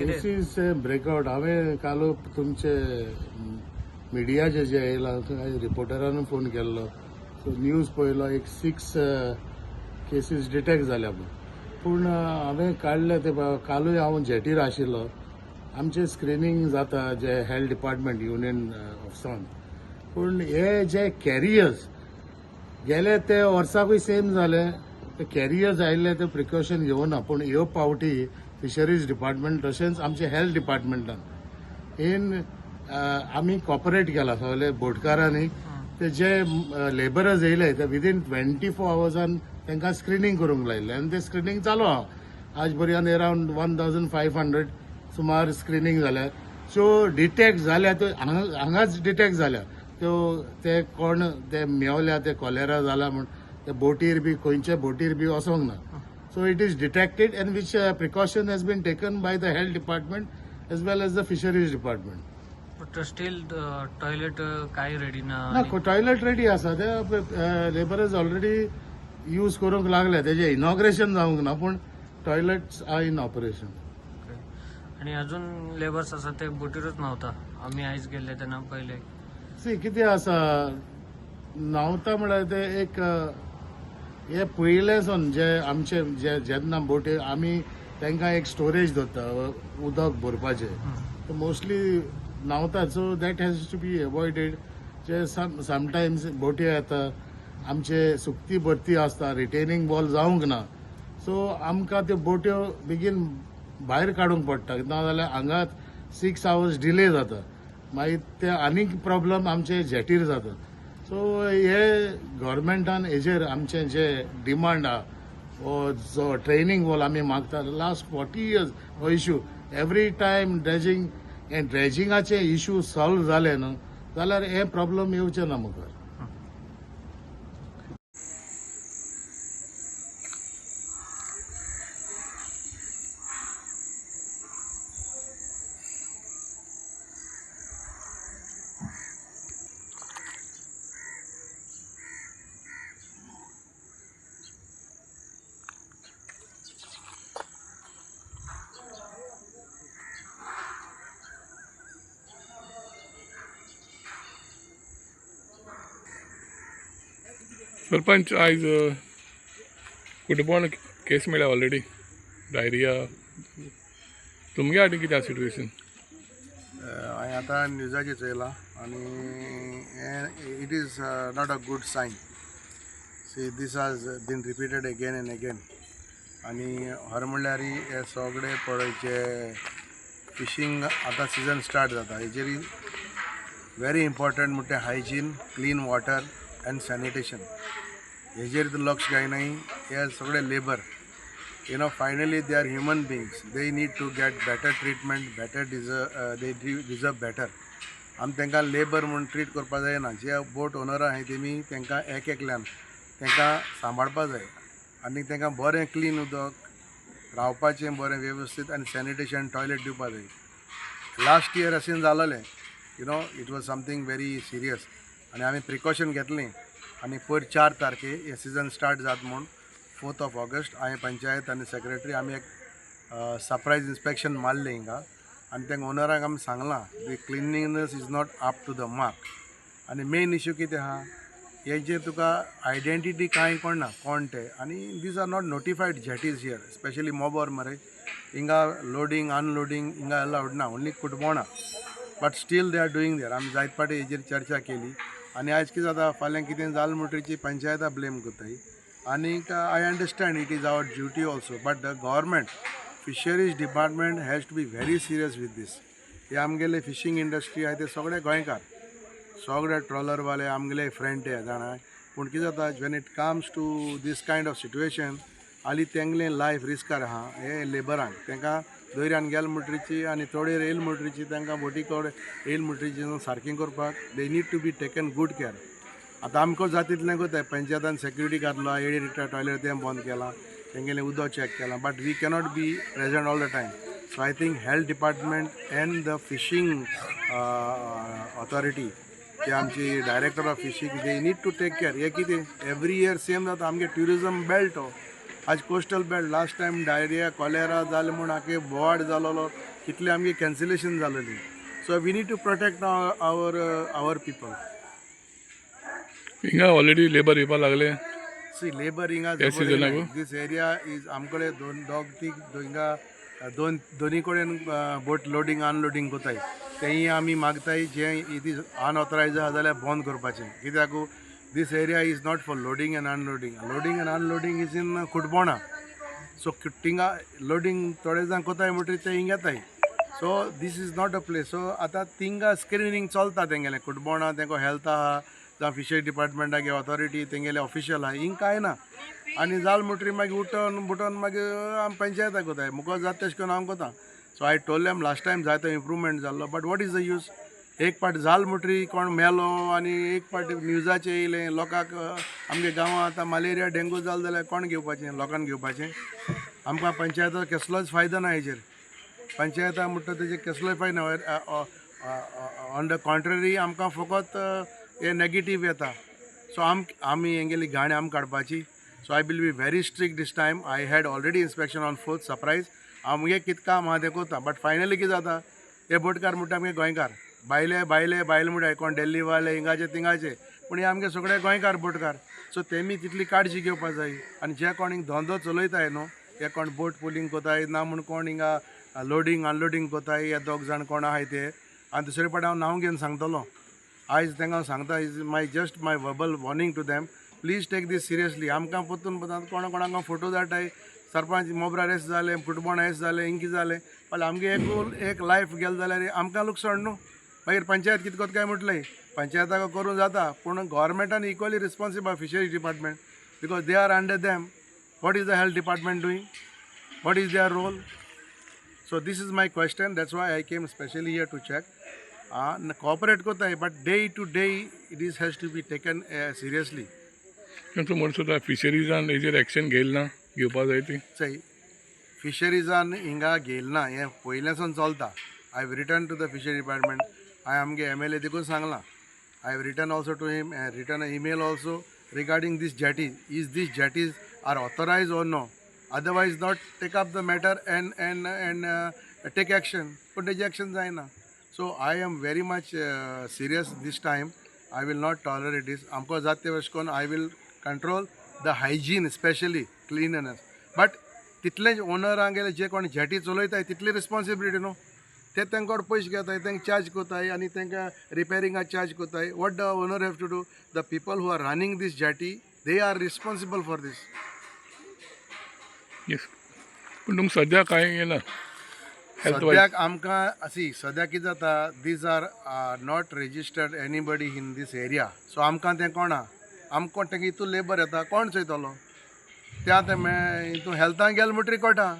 Cases breakout हांवें काल तुमचे मिडियाचे जे येयला रिपोर्टरान फोन केल्लो सो न्यूज पळयलो एक 6 केसीस डिटेक्ट जाल्या पूण हांवें काडले ते कालूय हांव जेटीर आशिल्लो आमचे स्क्रिनींग जाता जे हेल्थ डिपार्टमेंट युनियन ऑफिसान पूण हे जे कॅरियर्स गेले ते वर्साकूय सेम जाले ते कॅरियर्स आयिल्ले ते प्रिकॉशन घेवना पूण ह्यो पावटी फिशरीज डिपार्टमेंट तशेंच आमचे हेल्थ डिपार्टमेंटान इन आमी कॉपरेट केला सगळे बोटकारांनी ते जे लेबरर्स येयले ते विदीन 24 आवर्सान तांकां स्क्रिनींग करूंक लायिल्लें आनी ते स्क्रिनींग चालू आहा आज पर्यंत अरावंड 1500 सुमार स्क्रिनींग जाल्या सो डिटेक्ट जाल्या त्यो हांगाच डिटेक्ट जाल्या त्यो ते कोण ते मेवल्या ते कॉलेरा जाला म्हण ते बोटीर बी खंयचे बोटीर बी वचोंक ना So it is detected and which precaution has been taken by the health department as well as the fisheries department. But still toilet काय ready ना? ना toilet ready आसा ते laborers already use करूंक लागले तेजे इनॉग्रेशन जावंक ना पण टॉयलेट्स आर इन ऑपरेशन. आणि अजून लेबर्स आसा ते बोटीरच नव्हता आम्ही आयज गेले तेन्ना पहिले. सी कितें आसा नव्हता म्हळ्यार ते एक हे पयलेसून जे आमचे जेन्ना बोटी आमी तांकां एक स्टोरेज दवरता उदक भरपाचें मोस्टली न्हांवतात so that has to be avoided जे समटायम्स बोटी येता आमचे सुकती भरती आसता रिटेनिंग वॉल जावंक ना सो आमकां त्यो बोट्यो बेगीन भायर काडूंक पडटा नाजाल्यार हांगाच 6 आवर्स डिले जाता मागीर ते आनीक प्रॉब्लम आमचे जेटीर जाता सो हे गव्हर्मेंटान हेजेर आमचे जे डिमांड आहा वो जो ट्रेनिंग वॉल आमी मागता लास्ट 40 years हो इश्यू एवरी टायम ड्रेजिंग हे ड्रेजिंगाचे इश्यू सॉल्व जाले न्हू जाल्यार हे प्रॉब्लम येवचे ना मुखार. सरपंच आयज फुटबॉल केस मेळ्ळ्या ऑलरेडी डायरिया तुमगे आनी कितें सिट्युएशन हांवें आतां न्यूजाचेर चयलां आनी it is not a good sign see this has been repeated again and again आनी खरें म्हणल्यार हे सगळे पळयचे फिशींग आतां सिजन स्टार्ट जाता हेजेर वेरी इम्पॉर्टंट म्हणटा hygiene clean water and sanitation हेजेर लक्ष घायनाय हे सगळे labour finally they are human beings they need to get better treatment better they deserve better आमी तांकां लेबर म्हणून ट्रीट करपा जायना जे बोट ओनर आहाय तेमी तांकां एकल्यान तांकां सांबाळपा जाय आनी तांकां बरें क्लीन उदक रावपाचें बरें वेवस्थीत आनी सॅनिटेशन टॉयलेट दिवपा जाय. लास्ट इयर अशें जालोलें it was something very serious आनी आमी प्रिकॉशन घेतलें आनी पयर 4 तारखे हे सिजन स्टार्ट जाता म्हूण 4 ऑगस्ट हांवें पंचायत आनी सेक्रेटरी आमी एक सरप्रायज इन्स्पेक्शन मारलें हिंगा आनी तांकां ओनराक आमी सांगलां the cleanliness is not up to the mark आनी मेन इश्यू कितें आहा हेजेर तुका आयडेंटिटी कांय कोणना कोण ते आनी these are not notified jetties here specially Mobor मरे हिंगा लोडिंग अनलोडिंग हिंगा अलाउड ना only Cutbona but still they are doing there आमी जायत पाटी हेजेर चर्चा केली आनी आयज कितें जाता फाल्यां कितें जालें म्हणटरीची पंचायता ब्लेम करताय आनीक I understand it is our duty also but the government fisheries department has to be very serious with this हे आमगेले फिशींग इंडस्ट्री आहाय ते सगळे गोंयकार सगळे ट्रॉलरवाले आमगेले फ्रेंड ते जाणाय पूण कितें जाता when it comes to this kind of situation हाली तेंगलें लायफ रिस्कार आहा हे लेबरांक तांकां दोयऱ्यान गेल म्हणटरीची आनी थोडी येयल म्हणटरीची तांकां बोटी कडेन येयल म्हणटरीची सारकें करपाक they need to be taken good care. आतां आमकां जातींतलें कोताय पंचायतान सेक्युरिटी घातलो येडी रिटा टॉयलेट तें बंद केलां तेंगेलें उदक चॅक केलां but we cannot be present all the time. So I think health department and the fishing authority ते आमची director of fishing they need to take care. हे कितें एवरी इयर सेम जाता आमगे ट्युरिजम बेल्ट हो आज coastal belt last time diarrhoea cholera जालें म्हूण आखे बोवाड जालोलो कितले आमगे कॅन्सलेशन जालेली. So we need to protect our people. हिंगा ऑलरेडी लेबर येवपा लागले. सी लेबर हिंगा दीस एरिया इज आमकडे दोनी कडेन बोट लोडिंग अनलोडिंग कोताय तेंय आमी मागताय जे इट इज अनऑथरायज आहा जाल्यार बंद करपाचें. कित्याक this area is not for loading and unloading is in Cutbona. So थिंगा लोडिंग थोडे जाण कोताय म्हणटरी ते हिंग येताय. So this is not a place. So आतां थिंगा स्क्रिनींग चलता तेंगेलें कुडबोणा तेंको हेल्थ आहा जावं फिशरी डिपार्टमेंटागे ऑथॉरिटी तेंगेले ऑफिशियल आहा हिंग कांय ना. आनी जाल म्हणटरी मागीर उठोन मागीर आमी पंचायताक कोताय मुको जाता तशें करून हांव कोता. So I told them last time जायतो इम्प्रूवमेंट जाल्लो but what is the use. एक पाट जाल म्हणटरी कोण मेलो आनी एक पाट न्यूजाचें येयलें लोकांक आमगे गांवांत आतां मलेरिया डेंगू जालो जाल्यार कोण घेवपाचें लोकांक घेवपाचें. आमकां पंचायताक कसलोच फायदो ना हेजेर. पंचायता म्हणटा तेजेर कसलोय फायदो ना. ऑन द कॉन्ट्ररी आमकां फकत हे नेगेटीव येता. सो आमी हेंगेली घाण आमी काडपाची. So I will be very strict this time. I had already inspection on 4th surprise. आमगे कितें काम आहा तें कोता बट फायनली कितें जाता हे बोटकार म्हणटा आमगे गोंयकार भायले म्हणटाय कोण डेल्ली वाले हिंगाचे तिंगाचे पूण हे आमगे सगळे गोंयकार बोटकार. सो तेमी तितली काळजी घेवपा जाय. आनी जे कोण हिंग धंदो चलयताय न्हू हे कोण बोट पुलिंग कोताय ना म्हूण कोण हिंगा लोडिंग अनलोडिंग कोताय हे दोग जाण कोण आहाय ते. आनी दुसरे फावटी हांव नांव घेवन सांगतलो. आयज तांकां सांगता is my verbal warning to them. Please take this seriously. आमकां पोतून कोणाक फोटो धाडटाय सरपंच मोबरा रेस्ट जाले फुटबॉल रेस्ट जाले हिंग कितें जालें पण आमगे एक लायफ गेल जाल्यार आमकां लुकसाण न्हू. मागीर पंचायत कितें कोत काय म्हटलें पंचायताक करूं जाता पूण गव्हर्मेंटान equally responsible fishery department because they are under them. What is the health department doing. What is their role. So this is my question. That's why I came specially here to check. Cooperate कोताय but day to day it is has to be taken seriously. तूं म्हणटा फिशरीजान हेजेर action घेयल ना घेवपा जाय ती. चय फिशरीजान हिंगा घेयल ना हें पयल्यासून चलता. I have written to the fishery department. हांवें आमगे MLA देखून सांगलां. I have written also to him written a email also regarding this jetties. Is this jetties are authorise or no. Otherwise not take up the matter and take action. पूण तेजी action जायना. So I am very much serious this time. I will not tolerate this. आमकां जाता ते भाशेन I will control the hygiene specially cleanness. But तितलेंच ओनरांक गेले जे कोण जेटी चलयताय तितली रिस्पॉन्सिबिलिटी न्हू. ते तांकां पयशे घेताय तांकां चार्ज कोताय आनी तांकां रिपेरिंगाक चार्ज कोताय. What the owner have to do. The people who are running this jetty they are responsible for this. Yes पूण तुमकां सद्या कांय येना सद्याक आमकां अशी सद्या कितें जाता these are not registered anybody in this area. So आमकां तें कोणा आमकां तेंगे हितून लेबर येता कोण चोयतलो. ते आतां हितून हेल्थाक गेल म्हणटरी कोटा.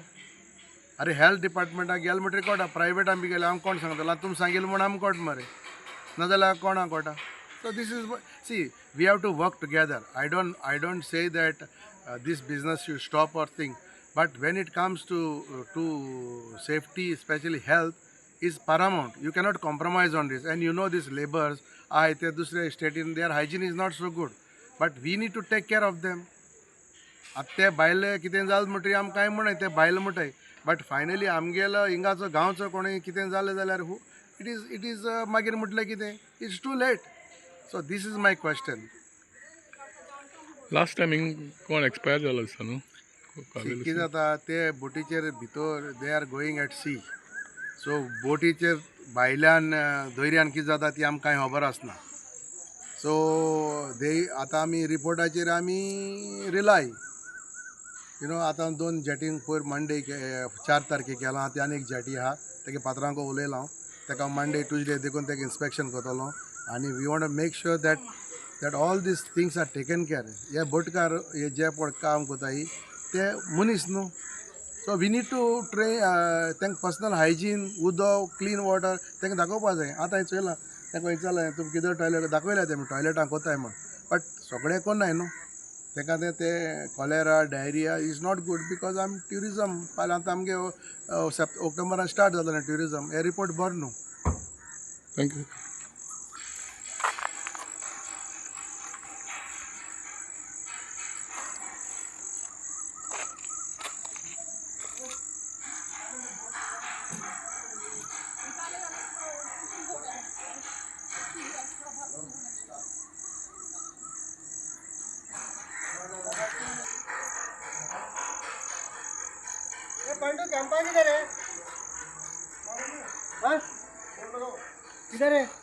अरे हेल्थ डिपार्टमेंटाक गेल म्हणटरी कोटा. प्रायवेटान बी गेले आमकां कोण सांगतलो तुमी सांगिल्लें म्हूण आमकां कोट मरे नाजाल्यार कोणाक कोटा. So this is see we have to work together. I don't say that this business should stop or thing but when it comes to safety specially health is paramount. You cannot compromise on this. And you know these laborers आहाय ते दुसरे स्टेटीन their hygiene is not so good. But we need to take care of them. आतां ते भायले कितें जालें म्हणटरी आमकां कांय म्हणय ते भायले म्हणटाय बट फायनली आमगेलो हिंगाचो गांवचो कोणूय कितें जालें जाल्यार इट इज मागीर म्हटलें कितें it's too late. So this is my question. Last time हिंग कोण एक्सपायर जालो आसता न्हू. कितें जाता ते बोटीचेर भितर they are going at sea. So बोटीचेर भायल्यान दोयऱ्यान कितें जाता ती आमकां कांय खबर आसना. सो आतां आमी रिपोर्टाचेर आमी रिलाय आतां 2 जेटींक पयर मंडे 4 तारखेक केलां. आतां आनी एक जेटी आहा तेगे पात्रांको उलयलां हांव. तेका मंडे ट्युजडे देखून तेका इन्स्पेक्शन कोतलो आनी we want to make sure that all this things are taken care. हे बोटकार हे जे पड काम कोताय ते मनीस न्हू so we need to train तांकां पर्सनल हायजीन उदक क्लीन वॉटर तांकां दाखोवपा जाय. आतां हांवें चयलां तांकां विचारलें तुमी कितें टॉयलेट दाखयल्या तेमी टॉयलेटां कोताय म्हण बट सगळें कोन्नाय न्हू. ताका ते cholera diarrhoea is not good because आम ट्युरिजम फाल्यां आतां आमगे ऑक्टोबरान स्टार्ट जातलें ट्युरिजम हे रिपोर्ट बरो न्हू. थँक्यू. किधर है?